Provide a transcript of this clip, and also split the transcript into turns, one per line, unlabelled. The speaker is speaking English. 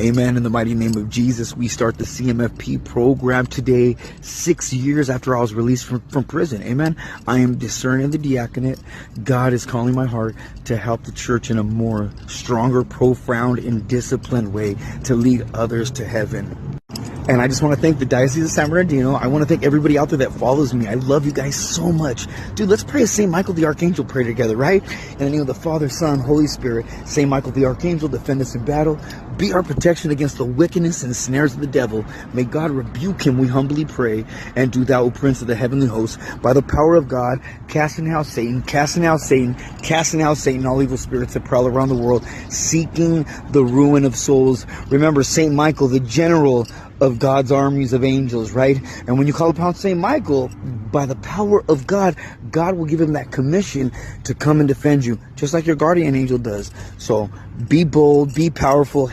Amen. In the mighty name of Jesus, we start the CMFP program today, 6 years after I was released from prison. Amen. I am discerning the diaconate. God is calling my heart to help the church in a more stronger, profound, and disciplined way to lead others to heaven. And I just want to thank the Diocese of San Bernardino. I want to thank everybody out there that follows me. I love you guys so much. Dude, let's pray a St. Michael the Archangel prayer together, right? In the name of the Father, Son, Holy Spirit. St. Michael the Archangel, defend us in battle. Be our protection against the wickedness and snares of the devil. May God rebuke him, we humbly pray. And do thou, O Prince of the heavenly host, by the power of God, casting out Satan, casting out Satan, casting out Satan, all evil spirits that prowl around the world, seeking the ruin of souls. Remember, St. Michael, the general of God's armies of angels, right? And when you call upon St. Michael, by the power of God, God will give him that commission to come and defend you, just like your guardian angel does. So be bold, be powerful.